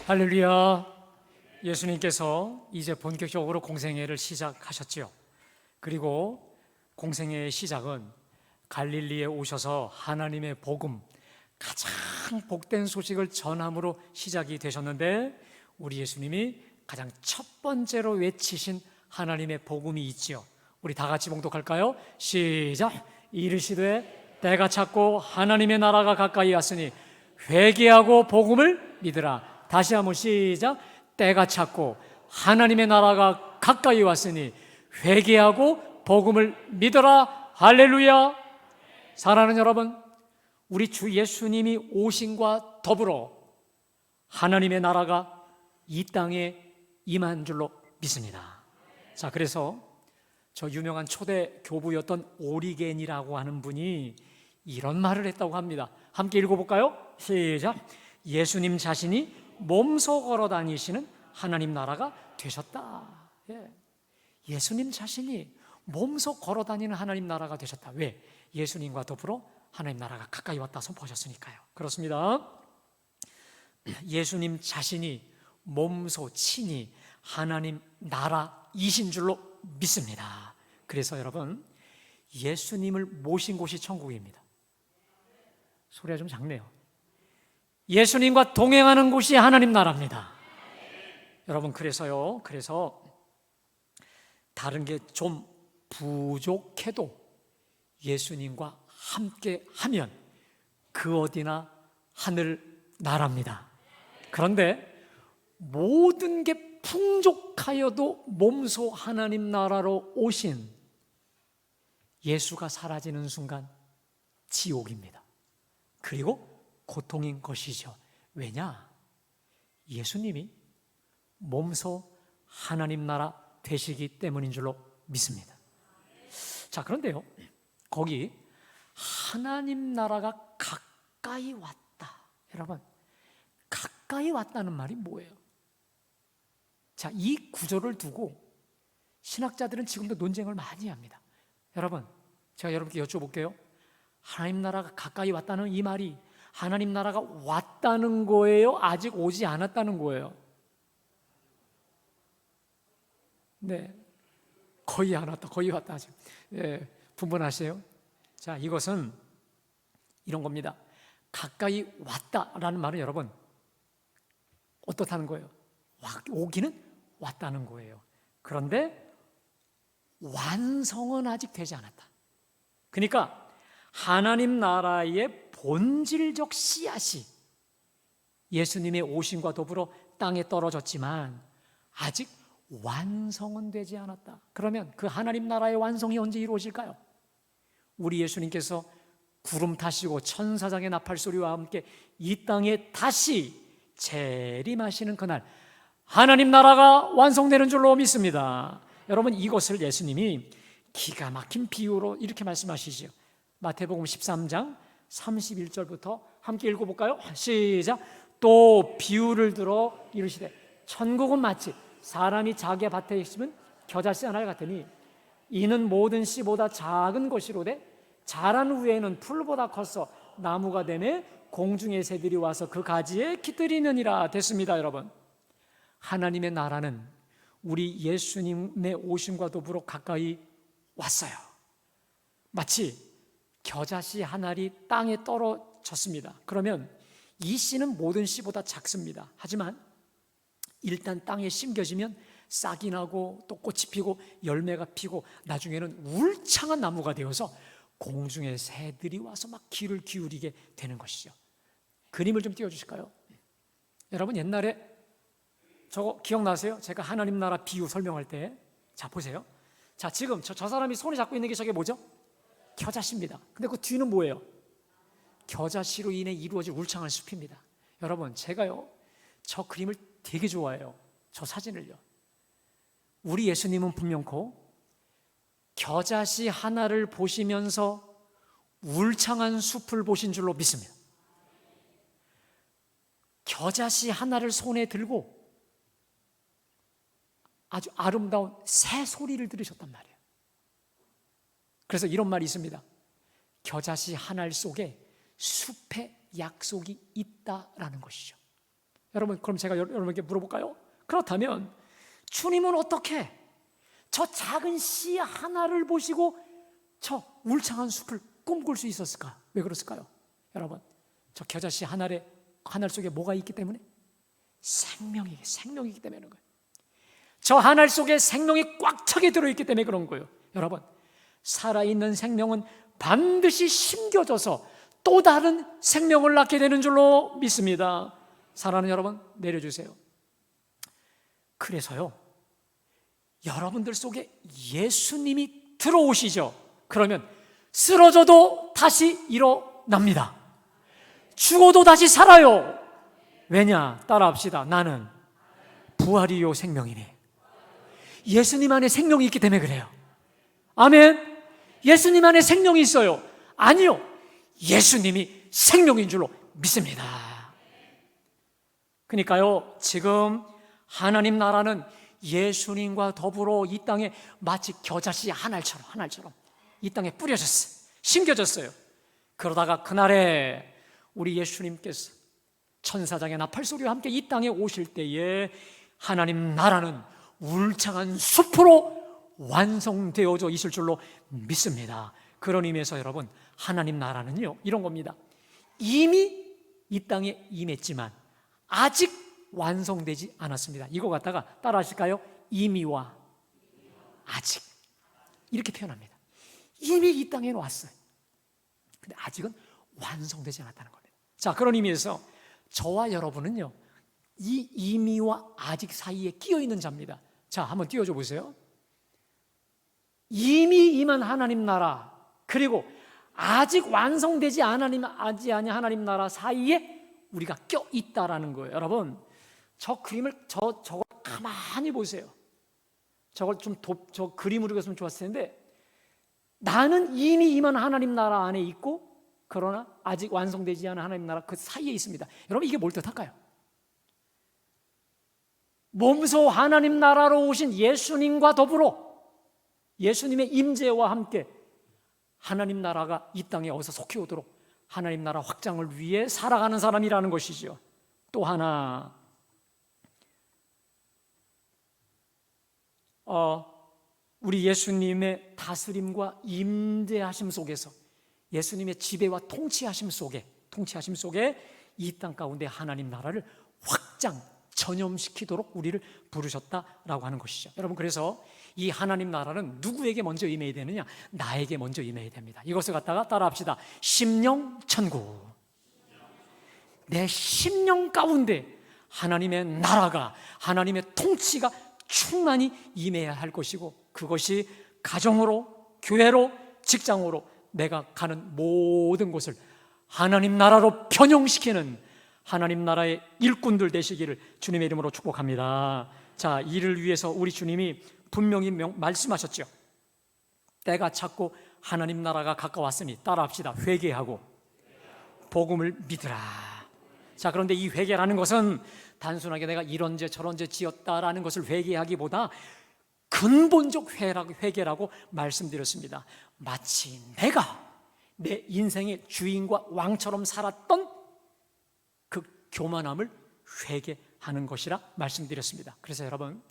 할렐루야. 예수님께서 이제 본격적으로 공생애를 시작하셨지요. 그리고 공생애의 시작은 갈릴리에 오셔서 하나님의 복음, 가장 복된 소식을 전함으로 시작이 되셨는데, 우리 예수님이 가장 첫 번째로 외치신 하나님의 복음이 있지요. 우리 다 같이 봉독할까요? 시작. 이르시되 때가 찼고 하나님의 나라가 가까이 왔으니 회개하고 복음을 믿으라. 다시 한번 시작. 때가 찼고 하나님의 나라가 가까이 왔으니 회개하고 복음을 믿어라. 할렐루야. 사랑하는 여러분, 우리 주 예수님이 오심과 더불어 하나님의 나라가 이 땅에 임한 줄로 믿습니다. 자, 그래서 저 유명한 초대 교부였던 오리겐이라고 하는 분이 이런 말을 했다고 합니다. 함께 읽어볼까요? 시작. 예수님 자신이 몸소 걸어 다니시는 하나님 나라가 되셨다. 예수님 자신이 몸소 걸어 다니는 하나님 나라가 되셨다. 왜? 예수님과 더불어 하나님 나라가 가까이 왔다 선포하셨으니까요. 그렇습니다. 예수님 자신이 몸소 친히 하나님 나라이신 줄로 믿습니다. 그래서 여러분, 예수님을 모신 곳이 천국입니다. 소리가 좀 작네요. 예수님과 동행하는 곳이 하나님 나라입니다. 여러분, 그래서 다른 게 좀 부족해도 예수님과 함께 하면 그 어디나 하늘 나라입니다. 그런데 모든 게 풍족하여도 몸소 하나님 나라로 오신 예수가 사라지는 순간 지옥입니다. 그리고 고통인 것이죠. 왜냐? 예수님이 몸소 하나님 나라 되시기 때문인 줄로 믿습니다. 자, 그런데요, 거기 하나님 나라가 가까이 왔다. 여러분, 가까이 왔다는 말이 뭐예요? 자, 이 구절을 두고 신학자들은 지금도 논쟁을 많이 합니다. 여러분, 제가 여러분께 여쭤볼게요. 하나님 나라가 가까이 왔다는 이 말이 하나님 나라가 왔다는 거예요? 아직 오지 않았다는 거예요? 네, 거의 안 왔다, 거의 왔다. 아직. 네, 분분하세요. 자, 이것은 이런 겁니다. 가까이 왔다라는 말은 여러분 어떻다는 거예요? 오기는 왔다는 거예요. 그런데 완성은 아직 되지 않았다. 그러니까 하나님 나라의 본질적 씨앗이 예수님의 오심과 더불어 땅에 떨어졌지만 아직 완성은 되지 않았다. 그러면 그 하나님 나라의 완성이 언제 이루어질까요? 우리 예수님께서 구름 타시고 천사장의 나팔 소리와 함께 이 땅에 다시 재림하시는 그날 하나님 나라가 완성되는 줄로 믿습니다. 여러분, 이것을 예수님이 기가 막힌 비유로 이렇게 말씀하시죠. 마태복음 13장 31절부터 함께 읽어볼까요? 시작. 또 비유를 들어 이르시되 천국은 마치 사람이 자기 밭에 심은 겨자씨 하나 같으니 이는 모든 씨보다 작은 것이로되 자란 후에는 풀보다 커서 나무가 되매 공중의 새들이 와서 그 가지에 깃들이느니라. 됐습니다. 여러분, 하나님의 나라는 우리 예수님의 오심과 더불어 가까이 왔어요. 마치 겨자씨 한 알이 땅에 떨어졌습니다. 그러면 이 씨는 모든 씨보다 작습니다. 하지만 일단 땅에 심겨지면 싹이 나고 또 꽃이 피고 열매가 피고 나중에는 울창한 나무가 되어서 공중의 새들이 와서 막 귀를 기울이게 되는 것이죠. 그림을 좀 띄워주실까요? 여러분, 옛날에 저거 기억나세요? 제가 하나님 나라 비유 설명할 때, 자, 보세요. 자, 지금 저 사람이 손에 잡고 있는 게 저게 뭐죠? 겨자씨입니다. 근데 그 뒤는 뭐예요? 겨자씨로 인해 이루어질 울창한 숲입니다. 여러분, 제가요 저 그림을 되게 좋아해요. 저 사진을요. 우리 예수님은 분명코 겨자씨 하나를 보시면서 울창한 숲을 보신 줄로 믿습니다. 겨자씨 하나를 손에 들고 아주 아름다운 새 소리를 들으셨단 말이에요. 그래서 이런 말이 있습니다. 겨자씨 한 알 속에 숲의 약속이 있다라는 것이죠. 여러분, 그럼 제가 여러분께 물어볼까요? 그렇다면 주님은 어떻게 저 작은 씨 하나를 보시고 저 울창한 숲을 꿈꿀 수 있었을까? 왜 그랬을까요? 여러분, 저 겨자씨 하늘 속에 뭐가 있기 때문에? 생명이기 때문에 그런 거예요. 저 하늘 속에 생명이 꽉 차게 들어있기 때문에 그런 거예요. 여러분, 살아있는 생명은 반드시 심겨져서 또 다른 생명을 낳게 되는 줄로 믿습니다. 사랑하는 여러분, 내려주세요. 그래서요, 여러분들 속에 예수님이 들어오시죠. 그러면 쓰러져도 다시 일어납니다. 죽어도 다시 살아요. 왜냐? 따라합시다. 나는 부활이요 생명이니. 예수님 안에 생명이 있기 때문에 그래요. 아멘. 예수님 안에 생명이 있어요. 아니요, 예수님이 생명인 줄로 믿습니다. 그러니까요, 지금 하나님 나라는 예수님과 더불어 이 땅에 마치 겨자씨 하늘처럼 이 땅에 뿌려졌어요. 심겨졌어요. 그러다가 그날에 우리 예수님께서 천사장의 나팔소리와 함께 이 땅에 오실 때에 하나님 나라는 울창한 숲으로 완성되어져 있을 줄로 믿습니다. 그런 의미에서 여러분, 하나님 나라는요, 이런 겁니다. 이미 이 땅에 임했지만 아직 완성되지 않았습니다. 이거 갖다가 따라 하실까요? 이미와 아직, 이렇게 표현합니다. 이미 이 땅에 왔어요. 근데 아직은 완성되지 않았다는 겁니다. 자, 그런 의미에서 저와 여러분은요, 이 이미와 아직 사이에 끼어 있는 자입니다. 자, 한번 띄워줘 보세요. 이미 임한 하나님 나라, 그리고 아직 완성되지 않은 하나님 나라 사이에 우리가 껴 있다라는 거예요. 여러분, 저 그림을 저걸 가만히 보세요. 저걸 저 그림으로 그렸으면 좋았을 텐데, 나는 이미 임한 하나님 나라 안에 있고, 그러나 아직 완성되지 않은 하나님 나라 그 사이에 있습니다. 여러분, 이게 뭘 뜻할까요? 몸소 하나님 나라로 오신 예수님과 더불어 예수님의 임재와 함께 하나님 나라가 이 땅에 어디서 속히 오도록 하나님 나라 확장을 위해 살아가는 사람이라는 것이죠. 또 하나, 우리 예수님의 다스림과 임재하심 속에서, 예수님의 지배와 통치하심 속에 이 땅 가운데 하나님 나라를 확장, 전염시키도록 우리를 부르셨다라고 하는 것이죠. 여러분, 그래서 이 하나님 나라는 누구에게 먼저 임해야 되느냐? 나에게 먼저 임해야 됩니다. 이것을 갖다가 따라합시다. 심령천국. 내 심령 가운데 하나님의 나라가, 하나님의 통치가 충만히 임해야 할 것이고, 그것이 가정으로, 교회로, 직장으로 내가 가는 모든 곳을 하나님 나라로 변형시키는 하나님 나라의 일꾼들 되시기를 주님의 이름으로 축복합니다. 자, 이를 위해서 우리 주님이 분명히 말씀하셨죠. 때가 찼고 하나님 나라가 가까웠으니, 따라합시다. 회개하고 복음을 믿으라. 자, 그런데 이 회개라는 것은 단순하게 내가 이런 죄 저런 죄 지었다라는 것을 회개하기보다 근본적 회개라고 말씀드렸습니다. 마치 내가 내 인생의 주인과 왕처럼 살았던 그 교만함을 회개하는 것이라 말씀드렸습니다. 그래서 여러분,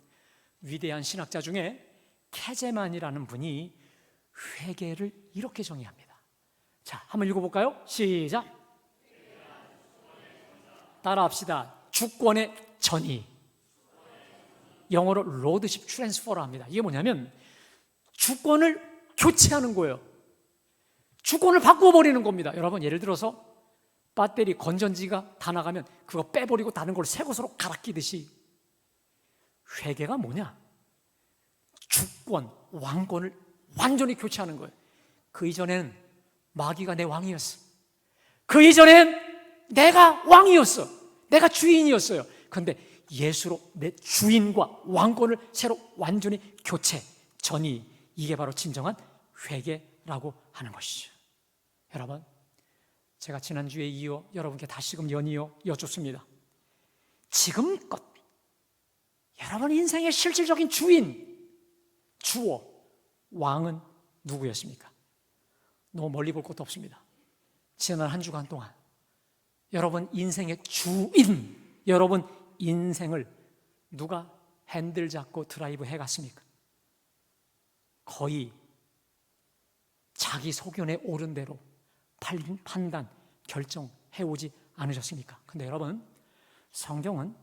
위대한 신학자 중에 케제만이라는 분이 회개를 이렇게 정의합니다. 자, 한번 읽어볼까요? 시작. 따라합시다. 주권의 전이. 영어로 로드십 트랜스퍼라 합니다. 이게 뭐냐면 주권을 교체하는 거예요. 주권을 바꿔버리는 겁니다. 여러분, 예를 들어서 배터리 건전지가 다 나가면 그거 빼버리고 다른 걸 새 것으로 갈아 끼듯이, 회개가 뭐냐? 주권, 왕권을 완전히 교체하는 거예요. 그 이전에는 마귀가 내 왕이었어. 그 이전엔 내가 왕이었어. 내가 주인이었어요. 그런데 예수로 내 주인과 왕권을 새로 완전히 교체, 전이, 이게 바로 진정한 회개라고 하는 것이죠. 여러분, 제가 지난주에 이어 여러분께 다시금 연이어 여쭙습니다. 지금껏 여러분 인생의 실질적인 주인, 주어, 왕은 누구였습니까? 너무 멀리 볼 것도 없습니다. 지난 한 주간 동안 여러분 인생의 주인, 여러분 인생을 누가 핸들 잡고 드라이브 해갔습니까? 거의 자기 소견에 옳은 대로 판단, 결정해오지 않으셨습니까? 근데 여러분, 성경은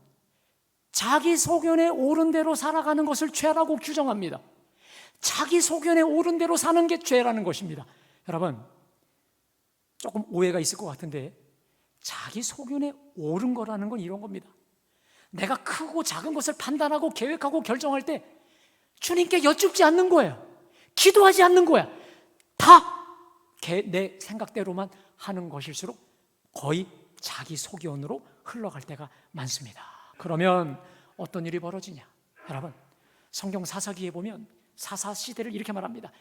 자기 소견에 옳은 대로 살아가는 것을 죄라고 규정합니다. 자기 소견에 옳은 대로 사는 게 죄라는 것입니다. 여러분, 조금 오해가 있을 것 같은데 자기 소견에 옳은 거라는 건 이런 겁니다. 내가 크고 작은 것을 판단하고 계획하고 결정할 때 주님께 여쭙지 않는 거예요. 기도하지 않는 거야. 다 내 생각대로만 하는 것일수록 거의 자기 소견으로 흘러갈 때가 많습니다. 그러면 어떤 일이 벌어지냐? 여러분, 성경 사사기에 보면 사사시대를 이렇게 말합니다.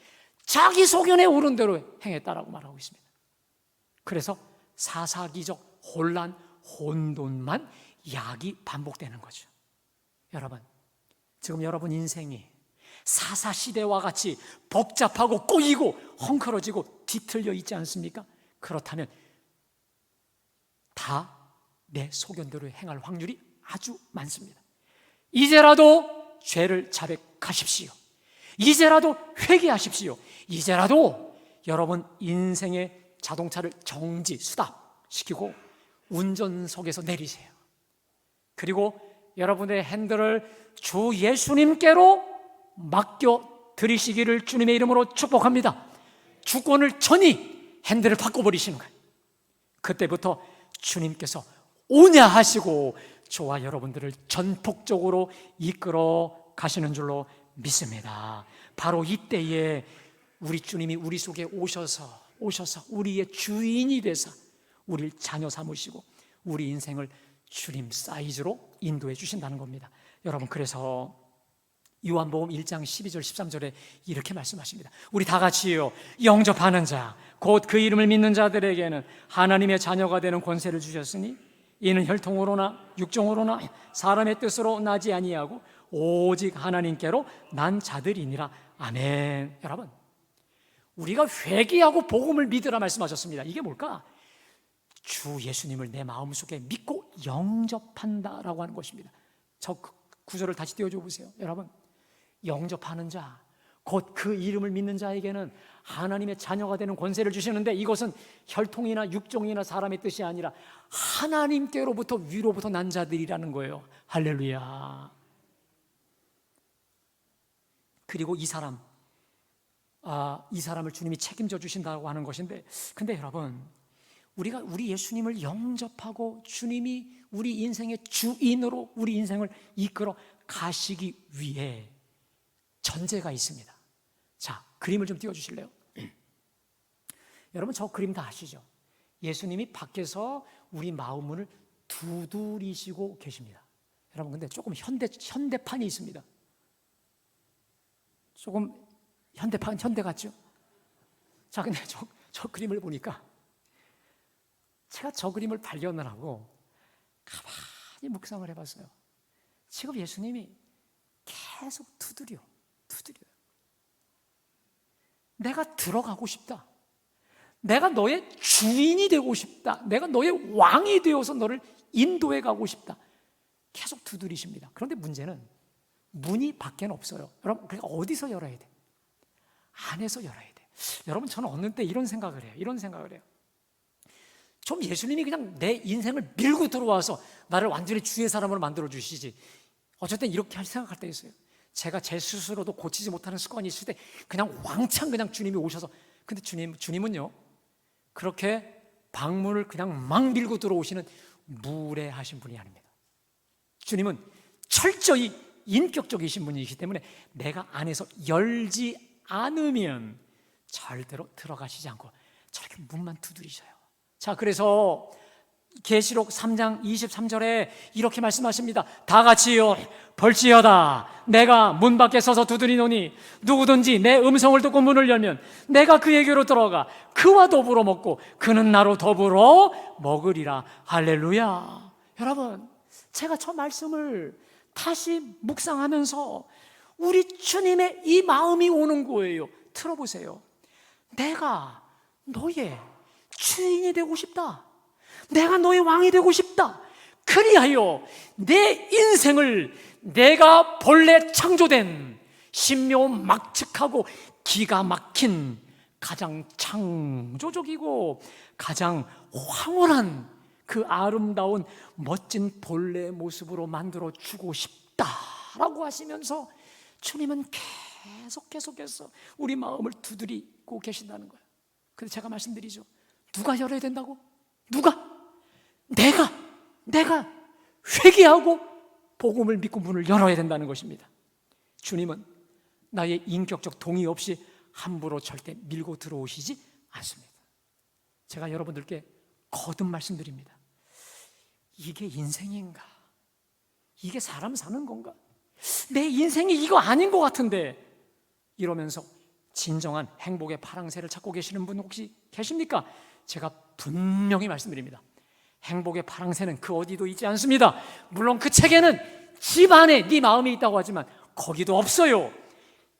자기 소견에 옳은 대로 행했다라고 말하고 있습니다. 그래서 사사기적 혼란, 혼돈만 약이 반복되는 거죠. 여러분, 지금 여러분 인생이 사사시대와 같이 복잡하고 꼬이고 헝클어지고 뒤틀려 있지 않습니까? 그렇다면 다 내 소견대로 행할 확률이 아주 많습니다. 이제라도 죄를 자백하십시오. 이제라도 회개하십시오. 이제라도 여러분 인생의 자동차를 정지, 스탑시키고 운전석에서 내리세요. 그리고 여러분의 핸들을 주 예수님께로 맡겨 드리시기를 주님의 이름으로 축복합니다. 주권을 전히 핸들을 바꿔버리시는 거예요. 그때부터 주님께서 오냐 하시고 저와 여러분들을 전폭적으로 이끌어 가시는 줄로 믿습니다. 바로 이때에 우리 주님이 우리 속에 오셔서 우리의 주인이 되사 우리를 자녀 삼으시고 우리 인생을 주님 사이즈로 인도해 주신다는 겁니다. 여러분, 그래서 요한복음 1장 12절 13절에 이렇게 말씀하십니다. 우리 다 같이요, 영접하는 자 곧 그 이름을 믿는 자들에게는 하나님의 자녀가 되는 권세를 주셨으니 이는 혈통으로나 육정으로나 사람의 뜻으로 나지 아니하고 오직 하나님께로 난 자들이니라. 아멘. 여러분, 우리가 회개하고 복음을 믿으라 말씀하셨습니다. 이게 뭘까? 주 예수님을 내 마음속에 믿고 영접한다라고 하는 것입니다. 저 구절을 다시 띄워줘 보세요. 여러분, 영접하는 자 곧 그 이름을 믿는 자에게는 하나님의 자녀가 되는 권세를 주시는데 이것은 혈통이나 육종이나 사람의 뜻이 아니라 하나님께로부터 위로부터 난 자들이라는 거예요. 할렐루야. 그리고 이 사람을 주님이 책임져 주신다고 하는 것인데, 근데 여러분, 우리 예수님을 영접하고 주님이 우리 인생의 주인으로 우리 인생을 이끌어 가시기 위해 전제가 있습니다. 자, 그림을 좀 띄워주실래요? 여러분, 저 그림 다 아시죠? 예수님이 밖에서 우리 마음문을 두드리시고 계십니다. 여러분, 근데 조금 현대판이 있습니다. 조금 현대 같죠? 자, 근데 저 그림을 보니까 제가 저 그림을 발견을 하고 가만히 묵상을 해봤어요. 지금 예수님이 계속 두드려요. 내가 들어가고 싶다. 내가 너의 주인이 되고 싶다. 내가 너의 왕이 되어서 너를 인도해 가고 싶다. 계속 두드리십니다. 그런데 문제는 문이 밖에는 없어요. 여러분, 그러니까 어디서 열어야 돼? 안에서 열어야 돼. 여러분, 저는 어느 때 이런 생각을 해요. 좀 예수님이 그냥 내 인생을 밀고 들어와서 나를 완전히 주의 사람으로 만들어 주시지. 어쨌든 이렇게 생각할 때 있어요. 제가 제 스스로도 고치지 못하는 습관이 있을 때 그냥 왕창 그냥 주님이 오셔서, 근데 주님은요 그렇게 방문을 그냥 막 밀고 들어오시는 무례하신 분이 아닙니다. 주님은 철저히 인격적이신 분이시기 때문에 내가 안에서 열지 않으면 절대로 들어가시지 않고 저렇게 문만 두드리셔요. 자, 그래서 계시록 3장 23절에 이렇게 말씀하십니다. 다 같이요, 벌지어다. 내가 문 밖에 서서 두드리노니 누구든지 내 음성을 듣고 문을 열면 내가 그에게로 들어가 그와 더불어 먹고 그는 나로 더불어 먹으리라. 할렐루야. 여러분, 제가 저 말씀을 다시 묵상하면서 우리 주님의 이 마음이 오는 거예요. 들어보세요. 내가 너의 주인이 되고 싶다. 내가 너의 왕이 되고 싶다. 그리하여 내 인생을 내가 본래 창조된 신묘막측하고 기가 막힌 가장 창조적이고 가장 황홀한 그 아름다운 멋진 본래 모습으로 만들어 주고 싶다라고 하시면서 주님은 계속해서 우리 마음을 두드리고 계신다는 거예요. 그래서 제가 말씀드리죠. 누가 열어야 된다고? 누가? 내가 회개하고 복음을 믿고 문을 열어야 된다는 것입니다. 주님은 나의 인격적 동의 없이 함부로 절대 밀고 들어오시지 않습니다. 제가 여러분들께 거듭 말씀드립니다. 이게 인생인가? 이게 사람 사는 건가? 내 인생이 이거 아닌 것 같은데, 이러면서 진정한 행복의 파랑새를 찾고 계시는 분 혹시 계십니까? 제가 분명히 말씀드립니다. 행복의 파랑새는 그 어디도 있지 않습니다. 물론 그 책에는 집 안에 네 마음이 있다고 하지만 거기도 없어요.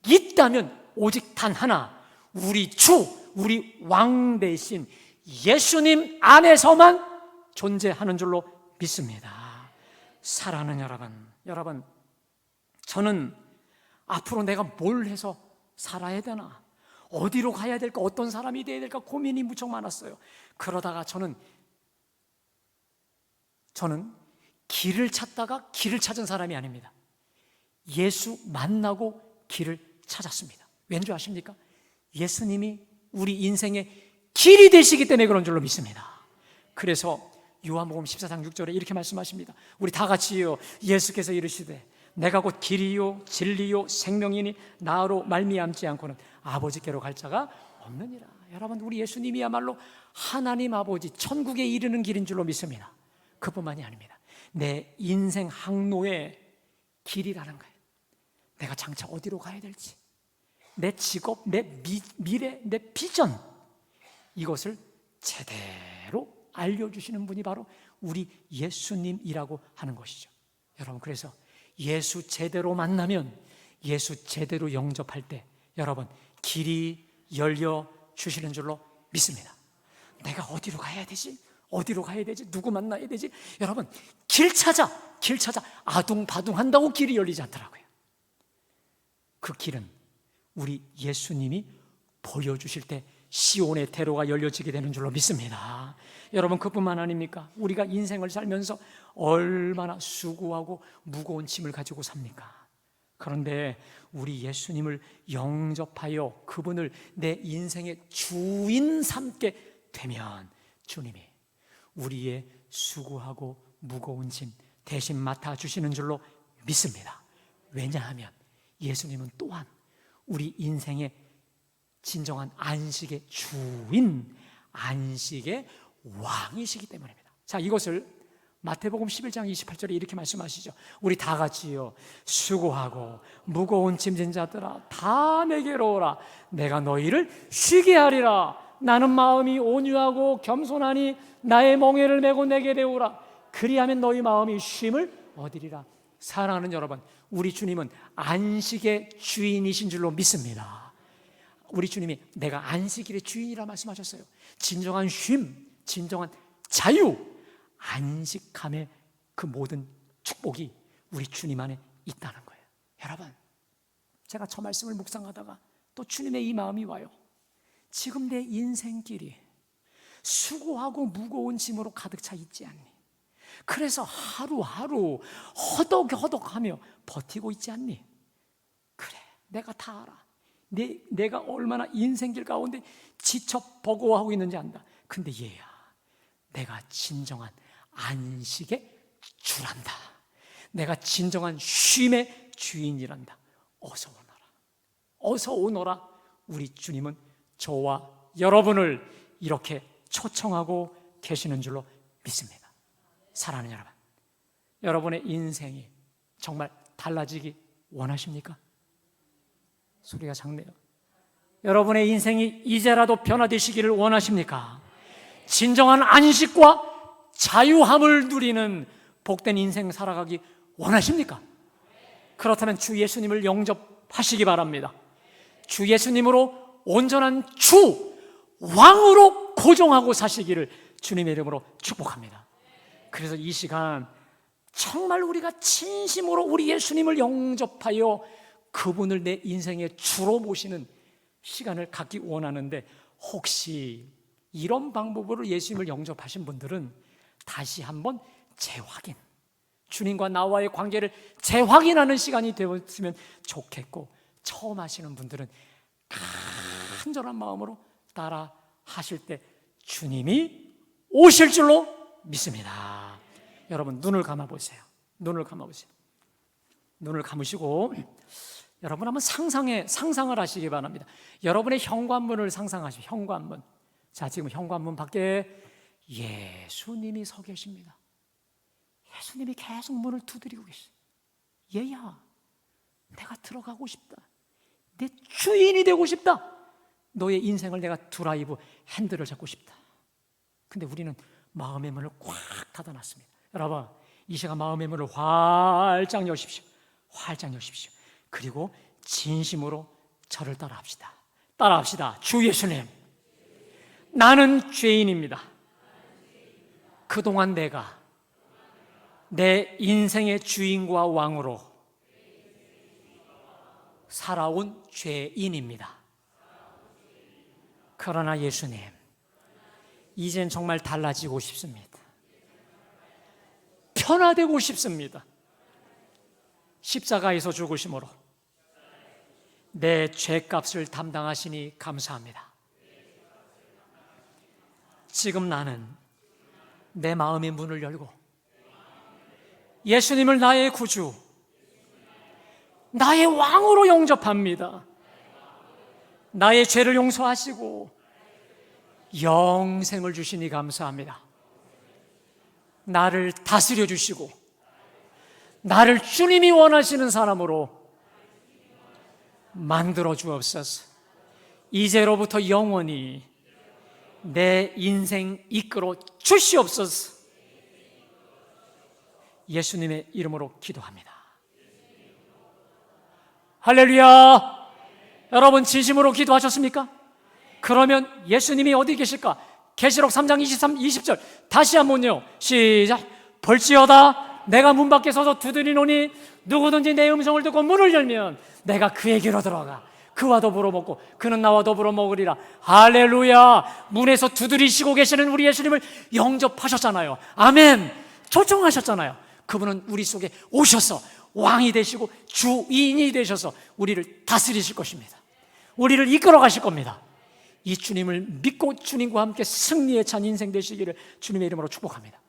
있다면 오직 단 하나, 우리 주, 우리 왕 대신 예수님 안에서만 존재하는 줄로 믿습니다. 사랑하는 여러분, 저는 앞으로 내가 뭘 해서 살아야 되나, 어디로 가야 될까, 어떤 사람이 되어야 될까 고민이 무척 많았어요. 그러다가 저는 길을 찾다가 길을 찾은 사람이 아닙니다. 예수 만나고 길을 찾았습니다. 왠지 아십니까? 예수님이 우리 인생의 길이 되시기 때문에 그런 줄로 믿습니다. 그래서 요한복음 14장 6절에 이렇게 말씀하십니다. 우리 다 같이요, 예수께서 이르시되 내가 곧 길이요 진리요 생명이니 나로 말미암지 않고는 아버지께로 갈 자가 없느니라. 여러분, 우리 예수님이야말로 하나님 아버지 천국에 이르는 길인 줄로 믿습니다. 그뿐만이 아닙니다. 내 인생 항로의 길이라는 거예요. 내가 장차 어디로 가야 될지, 내 직업, 내 미래, 내 비전, 이것을 제대로 알려주시는 분이 바로 우리 예수님이라고 하는 것이죠. 여러분, 그래서 예수 제대로 만나면, 예수 제대로 영접할 때 여러분 길이 열려 주시는 줄로 믿습니다. 내가 어디로 가야 되지? 어디로 가야 되지? 누구 만나야 되지? 여러분, 길 찾아 아둥바둥 한다고 길이 열리지 않더라고요. 그 길은 우리 예수님이 보여주실 때 시온의 대로가 열려지게 되는 줄로 믿습니다. 여러분, 그뿐만 아닙니까? 우리가 인생을 살면서 얼마나 수고하고 무거운 짐을 가지고 삽니까? 그런데 우리 예수님을 영접하여 그분을 내 인생의 주인 삼게 되면 주님이 우리의 수고하고 무거운 짐 대신 맡아주시는 줄로 믿습니다. 왜냐하면 예수님은 또한 우리 인생의 진정한 안식의 주인, 안식의 왕이시기 때문입니다. 자, 이것을 마태복음 11장 28절에 이렇게 말씀하시죠. 우리 다 같이요, 수고하고 무거운 짐진 자들아 다 내게로 오라. 내가 너희를 쉬게 하리라. 나는 마음이 온유하고 겸손하니 나의 멍에를 메고 내게 배우라. 그리하면 너희 마음이 쉼을 얻으리라. 사랑하는 여러분, 우리 주님은 안식의 주인이신 줄로 믿습니다. 우리 주님이 내가 안식일의 주인이라 말씀하셨어요. 진정한 쉼, 진정한 자유, 안식함의 그 모든 축복이 우리 주님 안에 있다는 거예요. 여러분, 제가 저 말씀을 묵상하다가 또 주님의 이 마음이 와요. 지금 내 인생길이 수고하고 무거운 짐으로 가득 차 있지 않니? 그래서 하루하루 허덕허덕하며 버티고 있지 않니? 그래, 내가 다 알아. 내가 얼마나 인생길 가운데 지쳐 버거워하고 있는지 안다. 근데 얘야, 내가 진정한 안식의 주란다. 내가 진정한 쉼의 주인이란다. 어서 오너라. 어서 오너라. 우리 주님은 저와 여러분을 이렇게 초청하고 계시는 줄로 믿습니다. 사랑하는 여러분, 여러분의 인생이 정말 달라지기 원하십니까? 소리가 작네요. 여러분의 인생이 이제라도 변화되시기를 원하십니까? 진정한 안식과 자유함을 누리는 복된 인생 살아가기 원하십니까? 그렇다면 주 예수님을 영접하시기 바랍니다. 주 예수님으로 온전한 주 왕으로 고정하고 사시기를 주님의 이름으로 축복합니다. 그래서 이 시간 정말 우리가 진심으로 우리 예수님을 영접하여 그분을 내 인생의 주로 모시는 시간을 갖기 원하는데, 혹시 이런 방법으로 예수님을 영접하신 분들은 다시 한번 재확인, 주님과 나와의 관계를 재확인하는 시간이 되었으면 좋겠고, 처음 하시는 분들은 간절한 마음으로 따라 하실 때 주님이 오실 줄로 믿습니다. 여러분, 눈을 감아보세요. 눈을 감아보세요. 눈을 감으시고 여러분 한번 상상을 하시기 바랍니다. 여러분의 현관문을 상상하시오. 현관문. 자, 지금 현관문 밖에 예수님이 서 계십니다. 예수님이 계속 문을 두드리고 계시오. 얘야, 내가 들어가고 싶다. 내 주인이 되고 싶다. 너의 인생을 내가 드라이브 핸들을 잡고 싶다. 근데 우리는 마음의 문을 꽉 닫아놨습니다. 여러분, 이 시간 마음의 문을 활짝 여십시오. 활짝 여십시오. 그리고 진심으로 저를 따라합시다. 따라합시다. 주 예수님, 나는 죄인입니다. 그동안 내가 내 인생의 주인과 왕으로 살아온 죄인입니다. 그러나 예수님, 이젠 정말 달라지고 싶습니다. 변화되고 싶습니다. 십자가에서 죽으심으로 내 죄값을 담당하시니 감사합니다. 지금 나는 내 마음의 문을 열고 예수님을 나의 구주, 나의 왕으로 영접합니다. 나의 죄를 용서하시고 영생을 주시니 감사합니다. 나를 다스려 주시고 나를 주님이 원하시는 사람으로 만들어 주옵소서. 이제로부터 영원히 내 인생 이끌어 주시옵소서. 예수님의 이름으로 기도합니다. 할렐루야. 여러분, 진심으로 기도하셨습니까? 그러면 예수님이 어디 계실까? 계시록 3장 23, 20절 다시 한번요. 시작. 볼지어다 내가 문 밖에 서서 두드리노니 누구든지 내 음성을 듣고 문을 열면 내가 그에게로 들어가 그와 더불어 먹고 그는 나와 더불어 먹으리라. 할렐루야. 문에서 두드리시고 계시는 우리 예수님을 영접하셨잖아요. 아멘. 초청하셨잖아요. 그분은 우리 속에 오셔서 왕이 되시고 주인이 되셔서 우리를 다스리실 것입니다. 우리를 이끌어 가실 겁니다. 이 주님을 믿고 주님과 함께 승리에 찬 인생 되시기를 주님의 이름으로 축복합니다.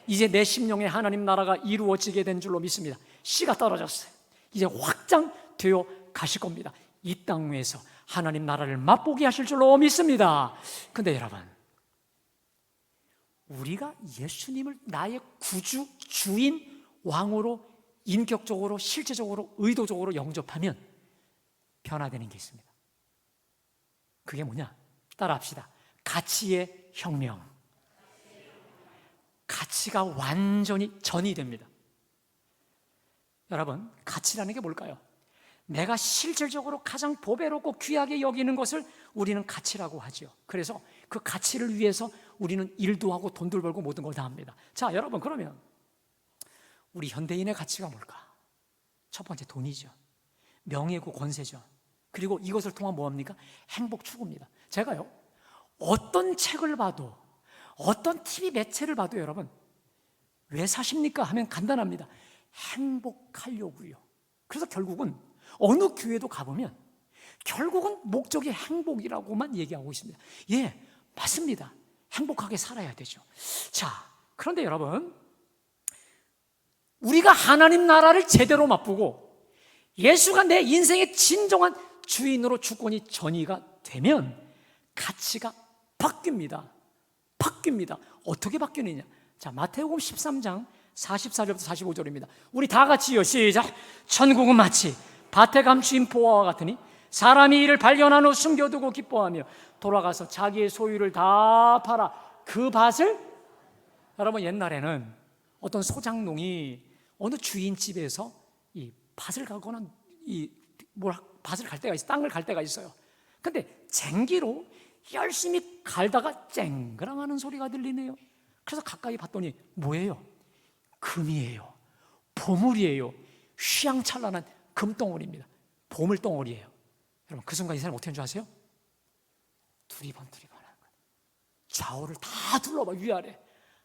이제 내 심령에 하나님 나라가 이루어지게 된 줄로 믿습니다. 씨가 떨어졌어요. 이제 확장되어 가실 겁니다. 이 땅 위에서 하나님 나라를 맛보게 하실 줄로 믿습니다. 근데 여러분, 우리가 예수님을 나의 구주, 주인, 왕으로 인격적으로, 실제적으로, 의도적으로 영접하면 변화되는 게 있습니다. 그게 뭐냐? 따라합시다. 가치의 혁명. 가치가 완전히 전이 됩니다. 여러분, 가치라는 게 뭘까요? 내가 실질적으로 가장 보배롭고 귀하게 여기는 것을 우리는 가치라고 하죠. 그래서 그 가치를 위해서 우리는 일도 하고 돈도 벌고 모든 걸 다 합니다. 자, 여러분, 그러면 우리 현대인의 가치가 뭘까? 첫 번째, 돈이죠. 명예고 권세죠. 그리고 이것을 통한 뭐합니까? 행복 추구입니다. 제가요, 어떤 책을 봐도, 어떤 TV 매체를 봐도 여러분, 왜 사십니까? 하면 간단합니다. 행복하려고요. 그래서 결국은 어느 교회도 가보면 결국은 목적이 행복이라고만 얘기하고 있습니다. 예, 맞습니다. 행복하게 살아야 되죠. 자, 그런데 여러분, 우리가 하나님 나라를 제대로 맛보고 예수가 내 인생의 진정한 주인으로 주권이 전이가 되면 가치가 바뀝니다. 바뀝니다. 어떻게 바뀌느냐? 자, 마태복음 13장 44절부터 45절입니다. 우리 다 같이요. 시작. 천국은 마치 밭에 감추인 보화와 같으니 사람이 이를 발견한 후 숨겨두고 기뻐하며 돌아가서 자기의 소유를 다 팔아 그 밭을, 여러분, 옛날에는 어떤 소장농이 어느 주인 집에서 이 밭을 가거나 밭을 갈 때가 있어요. 땅을 갈 때가 있어요. 근데 쟁기로 열심히 갈다가 쨍그랑하는 소리가 들리네요. 그래서 가까이 봤더니 뭐예요? 금이에요. 보물이에요. 휘황찬란한 금덩어리입니다. 보물덩어리예요. 여러분, 그 순간 이 사람이 어떻게 한 줄 아세요? 두리번 하는 거예요. 좌우를 다 둘러봐. 위아래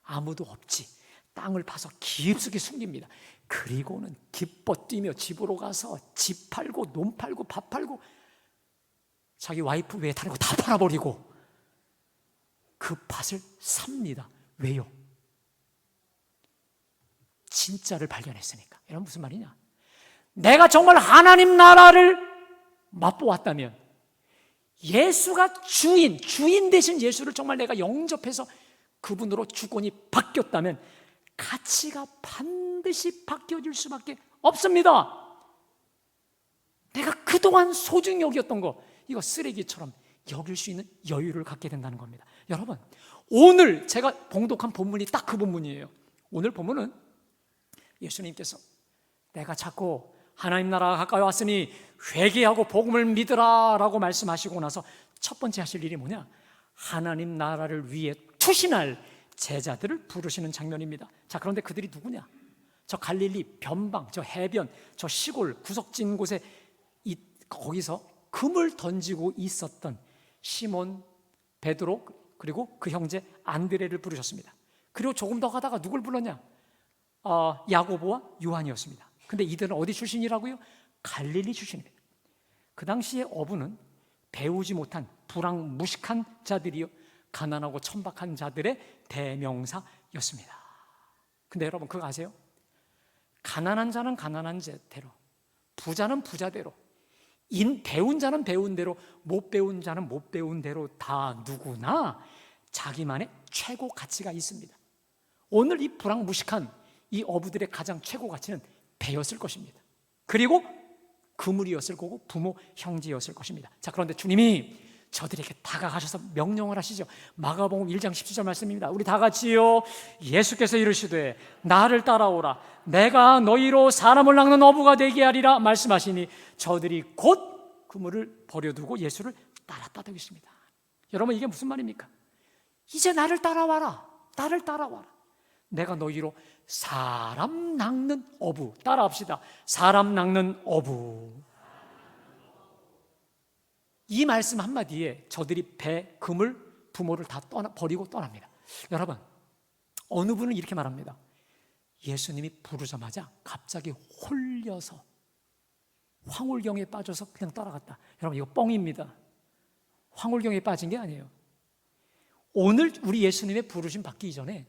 아무도 없지. 땅을 파서 깊숙이 숨깁니다. 그리고는 기뻐 뛰며 집으로 가서 집 팔고 논 팔고 밥 팔고 자기 와이프 외에 다른 거 다 팔아버리고 그 밭을 삽니다. 왜요? 진짜를 발견했으니까. 여러분, 무슨 말이냐? 내가 정말 하나님 나라를 맛보았다면, 예수가 주인 대신 예수를 정말 내가 영접해서 그분으로 주권이 바뀌었다면 가치가 반드시 바뀌어질 수밖에 없습니다. 내가 그동안 소중히 여겼던 거, 이거 쓰레기처럼 여길 수 있는 여유를 갖게 된다는 겁니다. 여러분, 오늘 제가 봉독한 본문이 딱 그 본문이에요. 오늘 본문은 예수님께서 내가 자꾸 하나님 나라가 가까이 왔으니 회개하고 복음을 믿으라 라고 말씀하시고 나서 첫 번째 하실 일이 뭐냐? 하나님 나라를 위해 투신할 제자들을 부르시는 장면입니다. 자, 그런데 그들이 누구냐? 저 갈릴리 변방, 저 해변, 저 시골 구석진 곳에 거기서 금을 던지고 있었던 시몬, 베드로, 그리고 그 형제 안드레를 부르셨습니다. 그리고 조금 더 가다가 누굴 불렀냐? 야고보와 요한이었습니다. 근데 이들은 어디 출신이라고요? 갈릴리 출신입니다. 그 당시에 어부는 배우지 못한 불황무식한 자들이요, 가난하고 천박한 자들의 대명사였습니다. 근데 여러분, 그거 아세요? 가난한 자는 가난한 대로, 부자는 부자대로, 배운 자는 배운 대로, 못 배운 자는 못 배운 대로 다 누구나 자기만의 최고 가치가 있습니다. 오늘 이 불황무식한 이 어부들의 가장 최고 가치는 배였을 것입니다. 그리고 그물이었을 거고 부모, 형제였을 것입니다. 자, 그런데 주님이 저들에게 다가가셔서 명령을 하시죠. 마가복음 1장 17절 말씀입니다. 우리 다 같이요. 예수께서 이르시되 나를 따라오라. 내가 너희로 사람을 낚는 어부가 되게 하리라 말씀하시니 저들이 곧 그물을 버려두고 예수를 따랐다고 했습니다. 여러분, 이게 무슨 말입니까? 이제 나를 따라와라. 나를 따라와라. 내가 너희로 사람 낚는 어부, 따라합시다. 사람 낚는 어부. 이 말씀 한마디에 저들이 배, 그물, 부모를 다 버리고 떠납니다. 여러분, 어느 분은 이렇게 말합니다. 예수님이 부르자마자 갑자기 홀려서 황홀경에 빠져서 그냥 따라갔다. 여러분, 이거 뻥입니다. 황홀경에 빠진 게 아니에요. 오늘 우리 예수님의 부르심 받기 이전에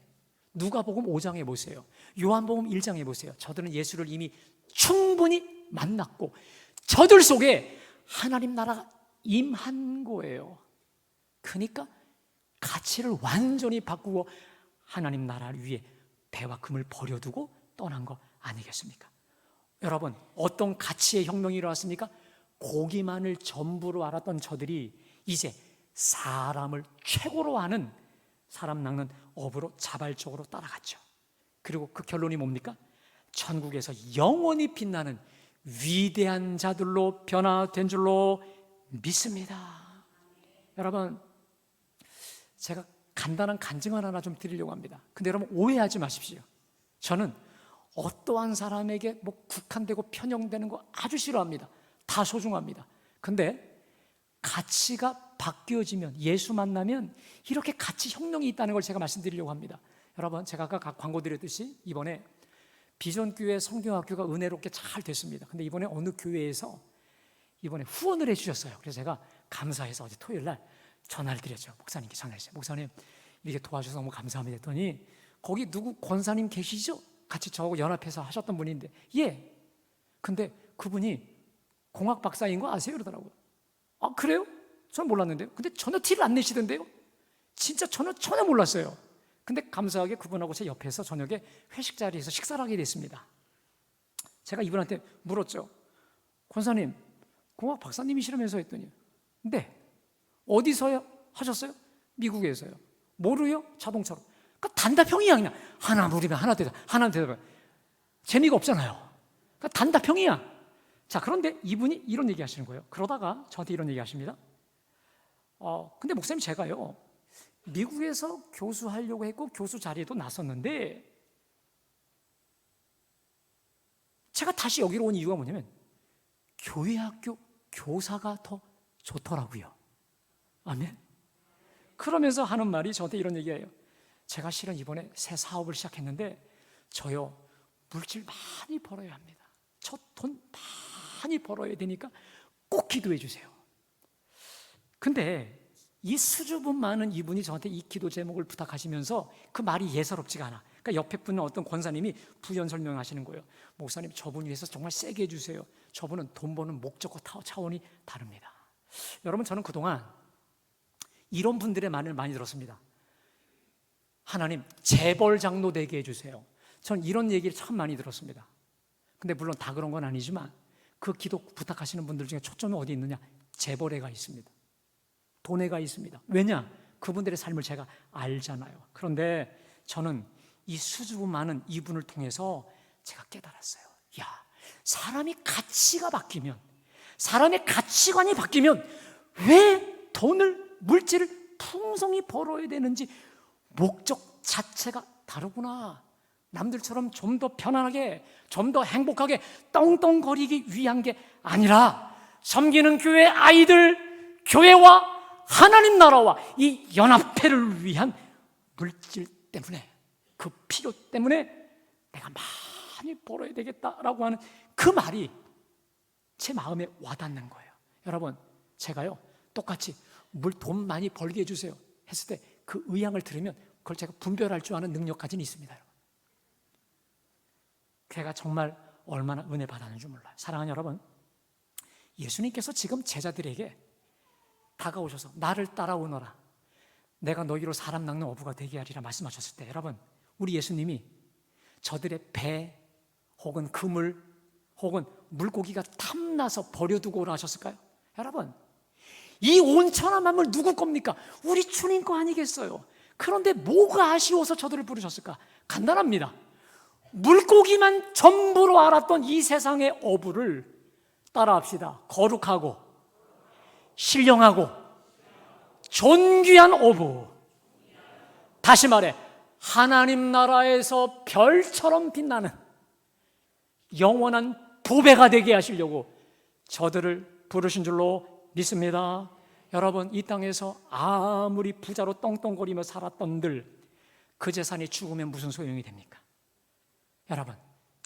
누가복음 5장에 보세요. 요한복음 1장에 보세요. 저들은 예수를 이미 충분히 만났고 저들 속에 하나님 나라가 임한 거예요. 그러니까 가치를 완전히 바꾸고 하나님 나라를 위해 배와 금을 버려두고 떠난 거 아니겠습니까? 여러분, 어떤 가치의 혁명이 일어났습니까? 고기만을 전부로 알았던 저들이 이제 사람을 최고로 아는 사람 낚는 어부로 자발적으로 따라갔죠. 그리고 그 결론이 뭡니까? 천국에서 영원히 빛나는 위대한 자들로 변화된 줄로 믿습니다. 여러분, 제가 간단한 간증을 하나 좀 드리려고 합니다. 근데 여러분, 오해하지 마십시오. 저는 어떠한 사람에게 국한되고 편향되는 거 아주 싫어합니다. 다 소중합니다. 근데 가치가 바뀌어지면, 예수 만나면 이렇게 가치 혁명이 있다는 걸 제가 말씀드리려고 합니다. 여러분, 제가 아까 광고 드렸듯이 이번에 비전교회 성경학교가 은혜롭게 잘 됐습니다. 근데 이번에 어느 교회에서 이번에 후원을 해주셨어요. 그래서 제가 감사해서 어제 토요일 날 전화를 드렸죠. 목사님께 전화했어요. 목사님, 이렇게 도와주셔서 너무 감사합니다 했더니, 거기 누구 권사님 계시죠? 같이 저하고 연합해서 하셨던 분인데, 예. 근데 그분이 공학 박사인 거 아세요? 그러더라고요. 아, 그래요? 저는 몰랐는데요. 근데 전혀 티를 안 내시던데요. 진짜 전혀 몰랐어요. 근데 감사하게 그분하고 제 옆에서 저녁에 회식 자리에서 식사를 하게 됐습니다. 제가 이분한테 물었죠. 권사님, 공학 박사님이시라면서 했더니, 네. 어디서요? 하셨어요? 미국에서요. 뭐로요? 자동차로. 그러니까 단답형이야. 그냥 하나 물으면 하나 대답, 하나 대답. 재미가 없잖아요. 그러니까 단답형이야. 자, 그런데 이분이 이런 얘기 하시는 거예요. 그러다가 저한테 이런 얘기 하십니다. 근데 목사님, 제가요, 미국에서 교수하려고 했고 교수 자리에도 나섰는데 제가 다시 여기로 온 이유가 뭐냐면 교회 학교 교사가 더 좋더라고요. 아멘. 그러면서 하는 말이 저한테 이런 얘기예요. 제가 실은 이번에 새 사업을 시작했는데 저요 물질 많이 벌어야 합니다. 저 돈 많이 벌어야 되니까 꼭 기도해 주세요. 근데 이 수줍음 많은 이분이 저한테 이 기도 제목을 부탁하시면서 그 말이 예사롭지가 않아. 그러니까 옆에 분은 어떤 권사님이 부연 설명하시는 거예요. 목사님, 저분 위해서 정말 세게 해주세요. 저분은 돈 버는 목적과 차원이 다릅니다. 여러분, 저는 그동안 이런 분들의 말을 많이 들었습니다. 하나님, 재벌 장로 되게 해주세요. 전 이런 얘기를 참 많이 들었습니다. 근데 물론 다 그런 건 아니지만 그 기도 부탁하시는 분들 중에 초점이 어디 있느냐? 재벌에가 있습니다. 돈에가 있습니다. 왜냐? 그분들의 삶을 제가 알잖아요. 그런데 저는 이 수줍음 많은 이분을 통해서 제가 깨달았어요. 야, 사람이 가치가 바뀌면, 사람의 가치관이 바뀌면 왜 돈을, 물질을 풍성히 벌어야 되는지 목적 자체가 다르구나. 남들처럼 좀 더 편안하게, 좀 더 행복하게 떵떵거리기 위한 게 아니라 섬기는 교회 아이들, 교회와 하나님 나라와 이 연합회를 위한 물질 때문에, 그 필요 때문에 내가 많이 벌어야 되겠다라고 하는 그 말이 제 마음에 와닿는 거예요. 여러분, 제가요 똑같이 돈 많이 벌게 해주세요 했을 때 그 의향을 들으면 그걸 제가 분별할 줄 아는 능력까지는 있습니다. 여러분, 걔가 정말 얼마나 은혜 받았는 줄 몰라요. 사랑하는 여러분, 예수님께서 지금 제자들에게 다가오셔서 나를 따라오너라, 내가 너희로 사람 낚는 어부가 되게 하리라 말씀하셨을 때, 여러분, 우리 예수님이 저들의 배 혹은 그물 혹은 물고기가 탐나서 버려두고 오라 하셨을까요? 여러분, 이 온천한 만물 누구 겁니까? 우리 주님 거 아니겠어요? 그런데 뭐가 아쉬워서 저들을 부르셨을까? 간단합니다. 물고기만 전부로 알았던 이 세상의 어부를 따라합시다. 거룩하고 신령하고 존귀한 어부, 다시 말해 하나님 나라에서 별처럼 빛나는 영원한 부배가 되게 하시려고 저들을 부르신 줄로 믿습니다. 여러분, 이 땅에서 아무리 부자로 떵떵거리며 살았던들 그 재산이 죽으면 무슨 소용이 됩니까? 여러분,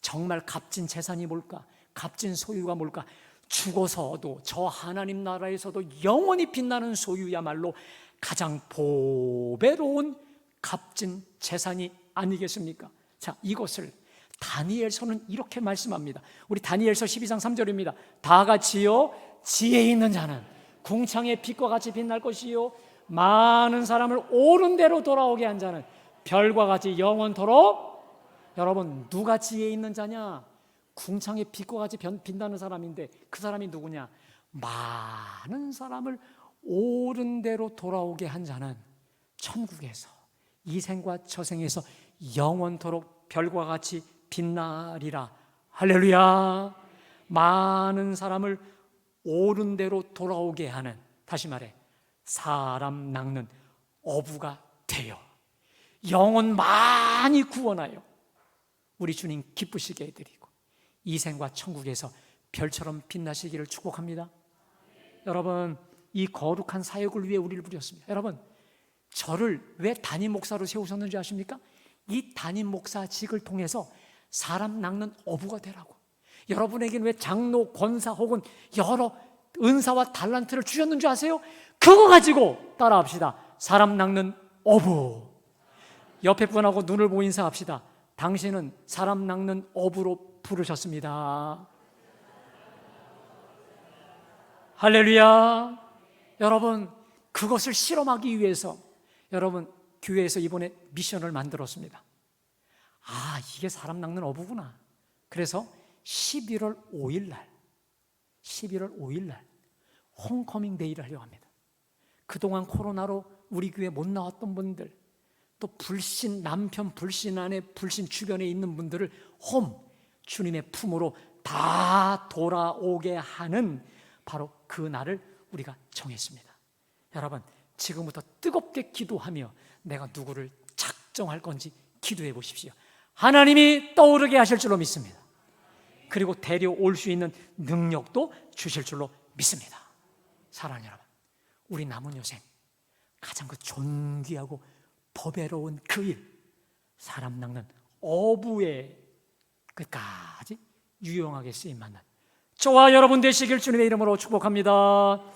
정말 값진 재산이 뭘까? 값진 소유가 뭘까? 죽어서도 저 하나님 나라에서도 영원히 빛나는 소유야말로 가장 보배로운 값진 재산이 아니겠습니까? 자, 이것을 다니엘서는 이렇게 말씀합니다. 우리 다니엘서 12장 3절입니다. 다 같이요, 지혜 있는 자는 궁창의 빛과 같이 빛날 것이요, 많은 사람을 옳은 대로 돌아오게 한 자는 별과 같이 영원토록. 여러분, 누가 지혜 있는 자냐? 궁창의 빛과 같이 빛나는 사람인데 그 사람이 누구냐? 많은 사람을 옳은 대로 돌아오게 한 자는 천국에서, 이 생과 저 생에서 영원토록 별과 같이 빛나리라. 할렐루야. 많은 사람을 옳은 대로 돌아오게 하는, 다시 말해 사람 낚는 어부가 되어 영혼 많이 구원하여 우리 주님 기쁘시게 해드리고 이 생과 천국에서 별처럼 빛나시기를 축복합니다. 여러분, 이 거룩한 사역을 위해 우리를 부르셨습니다. 여러분, 저를 왜 담임 목사로 세우셨는지 아십니까? 이 담임 목사직을 통해서 사람 낚는 어부가 되라고. 여러분에게는 왜 장로, 권사 혹은 여러 은사와 달란트를 주셨는 줄 아세요? 그거 가지고 따라합시다. 사람 낚는 어부. 옆에 분하고 눈을 보고 인사합시다. 당신은 사람 낚는 어부로 부르셨습니다. 할렐루야. 여러분, 그것을 실험하기 위해서 여러분, 교회에서 이번에 미션을 만들었습니다. 아, 이게 사람 낚는 어부구나. 그래서 11월 5일 날 홈커밍 데이를 하려고 합니다. 그동안 코로나로 우리 교회 못 나왔던 분들, 또 불신, 남편 불신 안에 불신 주변에 있는 분들을 주님의 품으로 다 돌아오게 하는 바로 그 날을 우리가 정했습니다. 여러분, 지금부터 뜨겁게 기도하며 내가 누구를 작정할 건지 기도해 보십시오. 하나님이 떠오르게 하실 줄로 믿습니다. 그리고 데려올 수 있는 능력도 주실 줄로 믿습니다. 사랑하는 여러분, 우리 남은 여생 가장 그 존귀하고 보배로운 그 일, 사람 낚는 어부의 끝까지 유용하게 쓰임받는 저와 여러분 되시길 주님의 이름으로 축복합니다.